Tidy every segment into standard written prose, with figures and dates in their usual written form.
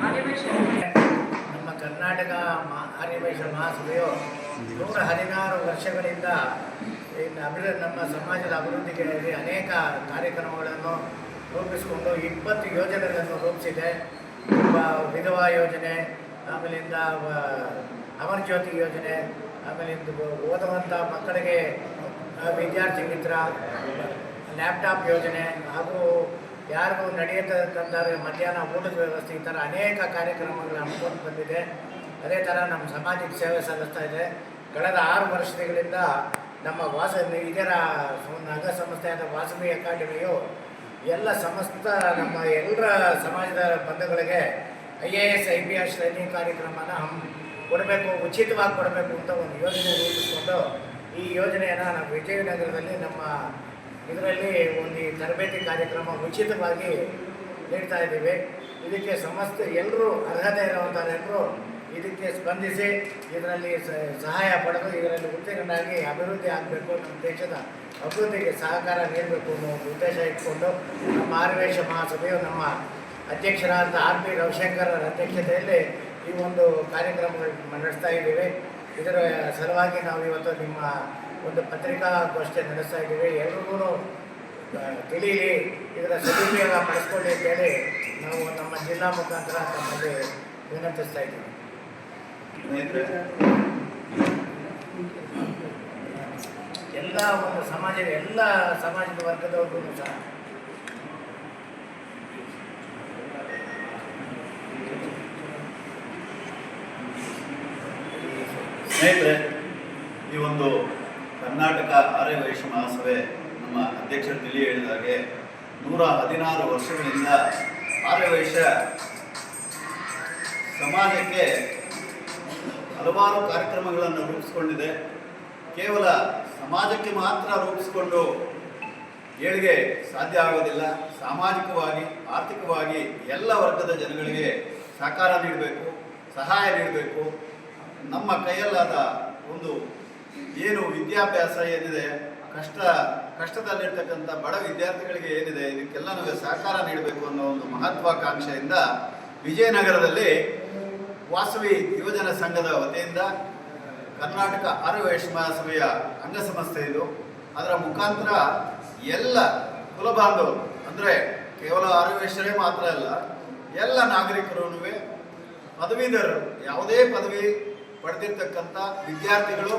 ನಮ್ಮ ಕರ್ನಾಟಕ ಆರ್ಯವೈಶ್ಯ ಮಹಾಸಭೆಯು 116 ವರ್ಷಗಳಿಂದ ನಮ್ಮ ಸಮಾಜದ ಅಭಿವೃದ್ಧಿಗೆ ಅನೇಕ ಕಾರ್ಯಕ್ರಮಗಳನ್ನು ರೂಪಿಸಿಕೊಂಡು 20 ಯೋಜನೆಗಳನ್ನು ರೂಪಿಸಿದೆ. ವಿಧವಾ ಯೋಜನೆ, ಆಮೇಲಿಂದ ಅಮರ ಜ್ಯೋತಿ ಯೋಜನೆ, ಆಮೇಲಿಂದ ಓದುವಂಥ ಮಕ್ಕಳಿಗೆ ವಿದ್ಯಾರ್ಥಿ ಮಿತ್ರ, ಲ್ಯಾಪ್ಟಾಪ್ ಯೋಜನೆ, ಹಾಗೂ ಯಾರಿಗೂ ನಡೆಯತಕ್ಕಂಥ ಮಧ್ಯಾಹ್ನ ಊಟದ ವ್ಯವಸ್ಥೆ, ಈ ಥರ ಅನೇಕ ಕಾರ್ಯಕ್ರಮಗಳು ಹಮ್ಮಿಕೊಂಡು ಬಂದಿದೆ. ಅದೇ ಥರ ನಮ್ಮ ಸಮಾಜಕ್ಕೆ ಸೇವೆ ಸಲ್ಲಿಸ್ತಾ ಇದೆ. ಕಳೆದ 6 ವರ್ಷಗಳಿಂದ ನಮ್ಮ ಇದರ ಅಂಗಸಂಸ್ಥೆಯಾದ ವಾಸವಿ ಅಕಾಡೆಮಿಯು ಎಲ್ಲ ಸಮಸ್ತ ನಮ್ಮ ಎಲ್ಲರ ಸಮಾಜದ ಬಂಧುಗಳಿಗೆ IAS IPS ಟ್ರೈನಿಂಗ್ ಕಾರ್ಯಕ್ರಮನ ಕೊಡಬೇಕು, ಉಚಿತವಾಗಿ ಕೊಡಬೇಕು ಅಂತ ಒಂದು ಯೋಜನೆ ರೂಪಿಸಿಕೊಂಡು ಈ ಯೋಜನೆಯನ್ನು ನಾವು ವಿಜಯನಗರದಲ್ಲಿ ನಮ್ಮ ಇದರಲ್ಲಿ ಒಂದು ತರಬೇತಿ ಕಾರ್ಯಕ್ರಮ ಉಚಿತವಾಗಿ ನೀಡ್ತಾ ಇದ್ದೀವಿ. ಇದಕ್ಕೆ ಸಮಸ್ತ ಎಲ್ಲರೂ ಅರ್ಹತೆ ಇರುವಂಥವರೆಲ್ಲರೂ ಇದಕ್ಕೆ ಸ್ಪಂದಿಸಿ ಇದರಲ್ಲಿ ಸಹಾಯ ಪಡೆದು ಇದರಲ್ಲಿ ಉತ್ತೀರ್ಣರಾಗಿ ಅಭಿವೃದ್ಧಿ ಆಗಬೇಕು, ನಮ್ಮ ದೇಶದ ಅಭಿವೃದ್ಧಿಗೆ ಸಹಕಾರ ನೀಡಬೇಕು ಅನ್ನೋ ಒಂದು ಉದ್ದೇಶ ಇಟ್ಕೊಂಡು ನಮ್ಮ ಆರ್ಯವೈಶ್ಯ ಮಹಾಸಭೆಯು ನಮ್ಮ ಅಧ್ಯಕ್ಷರಾದ RP ರವಿಶಂಕರ್ ಅಧ್ಯಕ್ಷತೆಯಲ್ಲಿ ಈ ಒಂದು ಕಾರ್ಯಕ್ರಮಗಳು ನಡೆಸ್ತಾ ಇದ್ದೀವಿ. ಇದರ ಸಲುವಾಗಿ ನಾವು ಇವತ್ತು ನಿಮ್ಮ ಒಂದು ಪತ್ರಿಕಾಗೋಷ್ಠಿ ನಡೆಸ್ತಾ ಇದ್ದೀವಿ. ಎಲ್ರಿಗೂ ತಿಳಿಯಲಿ, ಇದರ ಸದುಪಯೋಗ ಪಡಿಸ್ಕೊಳ್ಳಿ ಅಂತೇಳಿ ನಾವು ನಮ್ಮ ಜಿಲ್ಲಾ ಮುಖಾಂತರ ತಮ್ಮಲ್ಲಿ ವಿನಂತಿಸ್ತಾ ಇದ್ದೀವಿ. ಎಲ್ಲ ಒಂದು ಎಲ್ಲ ಸಮಾಜದ ವರ್ಗದವ್ರಿಗೂ ಸಹ ಸ್ನೇಹಿತರೆ, ಈ ಒಂದು ಕರ್ನಾಟಕ ಆರ್ಯವೈಶ್ಯ ಮಹಾಸಭೆ ನಮ್ಮ ಅಧ್ಯಕ್ಷರು ತಿಳಿ ಹೇಳಿದ ಹಾಗೆ 116 ವರ್ಷಗಳಿಂದ ಆರ್ಯವೈಶ್ಯ ಸಮಾಜಕ್ಕೆ ಹಲವಾರು ಕಾರ್ಯಕ್ರಮಗಳನ್ನು ರೂಪಿಸಿಕೊಂಡಿದೆ. ಕೇವಲ ಸಮಾಜಕ್ಕೆ ಮಾತ್ರ ರೂಪಿಸಿಕೊಂಡು ಏಳಿಗೆ ಸಾಧ್ಯ ಆಗೋದಿಲ್ಲ. ಸಾಮಾಜಿಕವಾಗಿ, ಆರ್ಥಿಕವಾಗಿ ಎಲ್ಲ ವರ್ಗದ ಜನಗಳಿಗೆ ಸಹಕಾರ ನೀಡಬೇಕು, ಸಹಾಯ ನೀಡಬೇಕು. ನಮ್ಮ ಕೈಯಲ್ಲಾದ ಒಂದು ಏನು ವಿದ್ಯಾಭ್ಯಾಸ ಏನಿದೆ, ಕಷ್ಟದಲ್ಲಿರ್ತಕ್ಕಂಥ ಬಡ ವಿದ್ಯಾರ್ಥಿಗಳಿಗೆ ಏನಿದೆ, ಇದಕ್ಕೆಲ್ಲನೂ ಸಹಕಾರ ನೀಡಬೇಕು ಅನ್ನೋ ಒಂದು ಮಹತ್ವಾಕಾಂಕ್ಷೆಯಿಂದ ವಿಜಯನಗರದಲ್ಲಿ ವಾಸವಿ ಯುವಜನ ಸಂಘದ ವತಿಯಿಂದ ಕರ್ನಾಟಕ ಆರ್ಯವೈಶ್ಯ ಮಹಾಸಭೆಯ ಅಂಗಸಂಸ್ಥೆ ಇದು. ಅದರ ಮುಖಾಂತರ ಎಲ್ಲ ಕುಲಬಾಂಧವರು, ಅಂದರೆ ಕೇವಲ ಆರ್ಯವೈಶ್ಯರೇ ಮಾತ್ರ ಅಲ್ಲ, ಎಲ್ಲ ನಾಗರಿಕರೂ, ಪದವೀಧರರು, ಯಾವುದೇ ಪದವಿ ಪಡೆದಿರ್ತಕ್ಕಂಥ ವಿದ್ಯಾರ್ಥಿಗಳು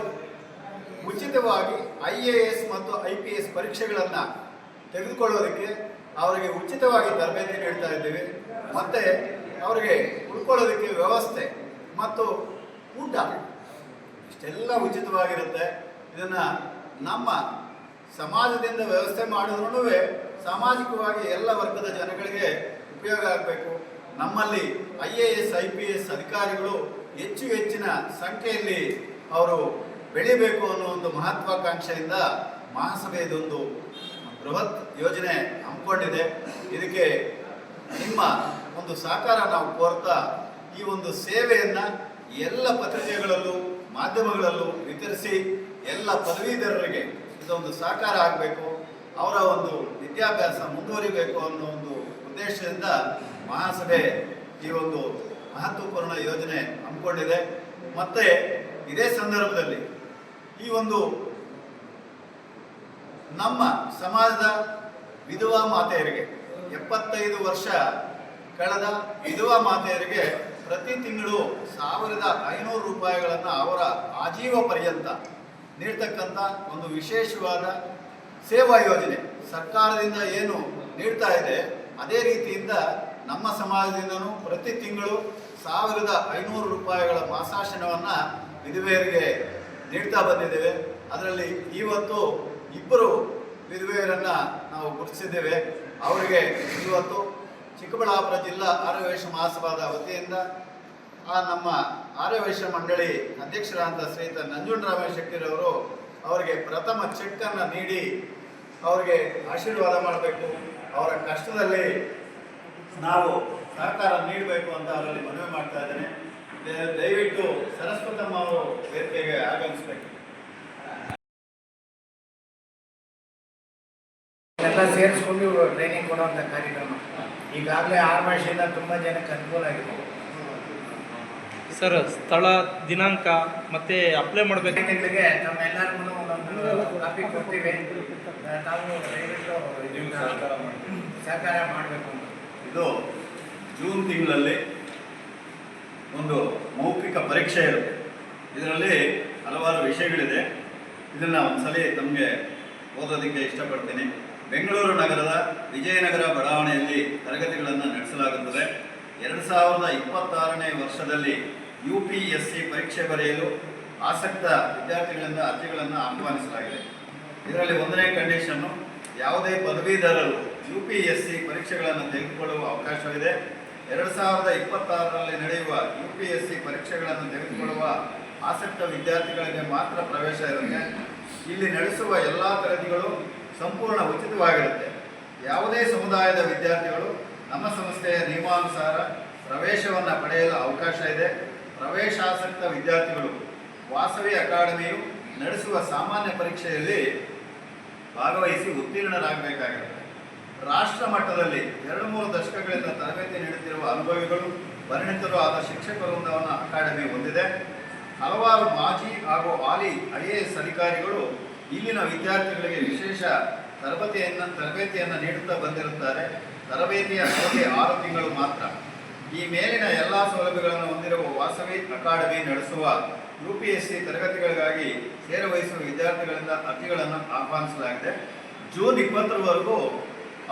ಉಚಿತವಾಗಿ IAS ಮತ್ತು IPS ಪರೀಕ್ಷೆಗಳನ್ನು ತೆಗೆದುಕೊಳ್ಳೋದಕ್ಕೆ ಅವರಿಗೆ ಉಚಿತವಾಗಿ ತರಬೇತಿ ನೀಡ್ತಾ ಇದ್ದೀವಿ. ಮತ್ತು ಅವರಿಗೆ ಉಳ್ಕೊಳ್ಳೋದಕ್ಕೆ ವ್ಯವಸ್ಥೆ ಮತ್ತು ಊಟ ಇಷ್ಟೆಲ್ಲ ಉಚಿತವಾಗಿರುತ್ತೆ. ಇದನ್ನು ನಮ್ಮ ಸಮಾಜದಿಂದ ವ್ಯವಸ್ಥೆ ಮಾಡಿದ್ರೂ ಸಾಮಾಜಿಕವಾಗಿ ಎಲ್ಲ ವರ್ಗದ ಜನಗಳಿಗೆ ಉಪಯೋಗ ಆಗಬೇಕು. ನಮ್ಮಲ್ಲಿ IAS IPS ಅಧಿಕಾರಿಗಳು ಹೆಚ್ಚಿನ ಸಂಖ್ಯೆಯಲ್ಲಿ ಅವರು ಬೆಳಿಬೇಕು ಅನ್ನೋ ಒಂದು ಮಹತ್ವಾಕಾಂಕ್ಷೆಯಿಂದ ಮಹಾಸಭೆ ಇದೊಂದು ಬೃಹತ್ ಯೋಜನೆ ಹಮ್ಮಿಕೊಂಡಿದೆ. ಇದಕ್ಕೆ ನಿಮ್ಮ ಒಂದು ಸಹಕಾರ ನಾವು ಕೋರ್ತಾ ಈ ಒಂದು ಸೇವೆಯನ್ನು ಎಲ್ಲ ಪತ್ರಿಕೆಗಳಲ್ಲೂ ಮಾಧ್ಯಮಗಳಲ್ಲೂ ವಿತರಿಸಿ ಎಲ್ಲ ಪದವೀಧರರಿಗೆ ಇದೊಂದು ಸಹಕಾರ ಆಗಬೇಕು, ಅವರ ಒಂದು ವಿದ್ಯಾಭ್ಯಾಸ ಮುಂದುವರಿಬೇಕು ಅನ್ನೋ ಒಂದು ಉದ್ದೇಶದಿಂದ ಮಹಾಸಭೆ ಈ ಒಂದು ಮಹತ್ವಪೂರ್ಣ ಯೋಜನೆ ಹಮ್ಮಿಕೊಂಡಿದೆ. ಮತ್ತು ಇದೇ ಸಂದರ್ಭದಲ್ಲಿ ಈ ಒಂದು ನಮ್ಮ ಸಮಾಜದ ವಿಧವಾ ಮಾತೆಯರಿಗೆ 75 ವರ್ಷ ಕಳೆದ ವಿಧವಾ ಮಾತೆಯರಿಗೆ ಪ್ರತಿ ತಿಂಗಳು 1500 ರೂಪಾಯಿಗಳನ್ನು ಅವರ ಆಜೀವ ಪರ್ಯಂತ ನೀಡ್ತಕ್ಕಂಥ ಒಂದು ವಿಶೇಷವಾದ ಸೇವಾ ಯೋಜನೆ ಸರ್ಕಾರದಿಂದ ಏನು ನೀಡ್ತಾ ಇದೆ ಅದೇ ರೀತಿಯಿಂದ ನಮ್ಮ ಸಮಾಜದಿಂದನೂ ಪ್ರತಿ ತಿಂಗಳು 1500 ರೂಪಾಯಿಗಳ ಮಾಸಾಶನವನ್ನು ವಿಧವೆಯರಿಗೆ ನೀಡ್ತಾ ಬಂದಿದ್ದೇವೆ. ಅದರಲ್ಲಿ ಇವತ್ತು 2 ವಿಧವೆಯರನ್ನು ನಾವು ಗುರುತಿಸಿದ್ದೇವೆ. ಅವರಿಗೆ ಇವತ್ತು ಚಿಕ್ಕಬಳ್ಳಾಪುರ ಜಿಲ್ಲಾ ಆರ್ಯವೈಶ್ಯ ಮಹಾಸಭಾದ ವತಿಯಿಂದ ನಮ್ಮ ಆರ್ಯವೈಶ್ಯ ಮಂಡಳಿ ಅಧ್ಯಕ್ಷರಾದ ಶ್ರೀಯುತ ನಂಜುಂಡರಾಮ ಶೆಟ್ಟಿರವರು ಅವರಿಗೆ ಪ್ರಥಮ ಚೆಕ್ಕನ್ನು ನೀಡಿ ಅವರಿಗೆ ಆಶೀರ್ವಾದ ಮಾಡಬೇಕು, ಅವರ ಕಷ್ಟದಲ್ಲಿ ನಾವು ಸಹಕಾರ ನೀಡಬೇಕು ಅಂತ ಅವರಲ್ಲಿ ಮನವಿ ಮಾಡ್ತಾ ಇದ್ದೇನೆ. ದಯವಿಟ್ಟು ಸರಸ್ವತಮ್ಮ ಅವರು ವೇದಿಕೆಗೆ ಆಗಮಿಸಬೇಕು. ಎಲ್ಲ ಸೇರಿಸ್ಕೊಂಡು ಟ್ರೈನಿಂಗ್ ಕೊಡುವಂಥ ಕಾರ್ಯಕ್ರಮ ಈಗಾಗಲೇ 6 ವರ್ಷದಿಂದ ತುಂಬ ಜನಕ್ಕೆ ಅನುಕೂಲ ಆಗಿದೆ. ಸರ್, ಸ್ಥಳ, ದಿನಾಂಕ ಮತ್ತೆ ಅಪ್ಲೈ ಮಾಡಬೇಕು. ವಿದ್ಯಾರ್ಥಿಗಳಿಗೆ ತಮ್ಮೆಲ್ಲರಿಗೂ ಒಂದೊಂದು ಕಾಪಿ ಕೊಡ್ತೀವಿ. ತಾವು ದಯವಿಟ್ಟು ಇದನ್ನ ಸಹಕಾರ ಮಾಡಬೇಕು. ಇದು ಜೂನ್ ತಿಂಗಳಲ್ಲಿ ಒಂದು ಮೌಖಿಕ ಪರೀಕ್ಷೆ ಇರುತ್ತೆ. ಇದರಲ್ಲಿ ಹಲವಾರು ವಿಷಯಗಳಿದೆ. ಇದನ್ನು ಒಂದ್ಸಲಿ ತಮಗೆ ಓದೋದಕ್ಕೆ ಇಷ್ಟಪಡ್ತೀನಿ. ಬೆಂಗಳೂರು ನಗರದ ವಿಜಯನಗರ ಬಡಾವಣೆಯಲ್ಲಿ ತರಗತಿಗಳನ್ನು ನಡೆಸಲಾಗುತ್ತದೆ. 2026ನೇ ವರ್ಷದಲ್ಲಿ UPSC ಪರೀಕ್ಷೆ ಬರೆಯಲು ಆಸಕ್ತ ವಿದ್ಯಾರ್ಥಿಗಳಿಂದ ಅರ್ಜಿಗಳನ್ನು ಆಹ್ವಾನಿಸಲಾಗಿದೆ. ಇದರಲ್ಲಿ 1ನೇ ಕಂಡೀಷನ್ನು, ಯಾವುದೇ ಪದವೀಧರರು UPSC ಪರೀಕ್ಷೆಗಳನ್ನು ತೆಗೆದುಕೊಳ್ಳುವ ಅವಕಾಶವಿದೆ. 2026ರಲ್ಲಿ ನಡೆಯುವ UPSC ಪರೀಕ್ಷೆಗಳನ್ನು ತೆಗೆದುಕೊಳ್ಳುವ ಆಸಕ್ತ ವಿದ್ಯಾರ್ಥಿಗಳಿಗೆ ಮಾತ್ರ ಪ್ರವೇಶ ಇರುತ್ತೆ. ಇಲ್ಲಿ ನಡೆಸುವ ಎಲ್ಲ ತರಗತಿಗಳು ಸಂಪೂರ್ಣ ಉಚಿತವಾಗಿರುತ್ತೆ. ಯಾವುದೇ ಸಮುದಾಯದ ವಿದ್ಯಾರ್ಥಿಗಳು ನಮ್ಮ ಸಂಸ್ಥೆಯ ನಿಯಮಾನುಸಾರ ಪ್ರವೇಶವನ್ನು ಪಡೆಯಲು ಅವಕಾಶ ಇದೆ. ಪ್ರವೇಶಾಸಕ್ತ ವಿದ್ಯಾರ್ಥಿಗಳು ವಾಸವಿ ಅಕಾಡೆಮಿಯು ನಡೆಸುವ ಸಾಮಾನ್ಯ ಪರೀಕ್ಷೆಯಲ್ಲಿ ಭಾಗವಹಿಸಿ ಉತ್ತೀರ್ಣರಾಗಬೇಕಾಗಿರುತ್ತೆ. ರಾಷ್ಟ್ರ ಮಟ್ಟದಲ್ಲಿ 2-3 ದಶಕಗಳಿಂದ ತರಬೇತಿ ನೀಡುತ್ತಿರುವ ಅನುಭವಿಗಳು, ಪರಿಣಿತರು ಆದ ಶಿಕ್ಷಕ ವೃಂದವನ್ನು ಅಕಾಡೆಮಿ ಹೊಂದಿದೆ. ಹಲವಾರು ಮಾಜಿ ಹಾಗೂ ಹಾಲಿ IAS ಅಧಿಕಾರಿಗಳು ಇಲ್ಲಿನ ವಿದ್ಯಾರ್ಥಿಗಳಿಗೆ ವಿಶೇಷ ತರಬೇತಿಯನ್ನು ನೀಡುತ್ತಾ ಬಂದಿರುತ್ತಾರೆ. ತರಬೇತಿಯ ಅವಧಿ 6 ತಿಂಗಳು ಮಾತ್ರ. ಈ ಮೇಲಿನ ಎಲ್ಲ ಸೌಲಭ್ಯಗಳನ್ನು ಹೊಂದಿರುವ ವಾಸವಿ ಅಕಾಡೆಮಿ ನಡೆಸುವ UPSC ತರಗತಿಗಳಿಗಾಗಿ ಸೇರವಹಿಸುವ ವಿದ್ಯಾರ್ಥಿಗಳಿಂದ ಅರ್ಜಿಗಳನ್ನು ಆಹ್ವಾನಿಸಲಾಗಿದೆ. ಜೂನ್ 20ರವರೆಗೂ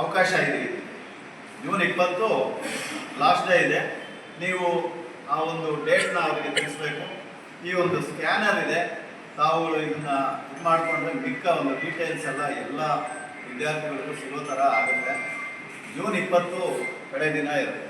ಅವಕಾಶ ಇದೆ. ಜೂನ್ 20 ಲಾಸ್ಟ್ ಡೇ ಇದೆ. ನೀವು ಆ ಒಂದು ಡೇಟ್ನ ಅವರಿಗೆ ತಿಳಿಸ್ಬೇಕು. ಈ ಒಂದು ಸ್ಕ್ಯಾನರ್ ಇದೆ, ತಾವು ಇದನ್ನ ಇದು ಮಾಡಿಕೊಂಡ್ರೆ ಮಿಕ್ಕ ಒಂದು ಡೀಟೇಲ್ಸ್ ಎಲ್ಲ ವಿದ್ಯಾರ್ಥಿಗಳಿಗೂ ಸಿಗೋ ಥರ ಆಗುತ್ತೆ. ಜೂನ್ 20 ಕಡೆ ದಿನ ಇರುತ್ತೆ.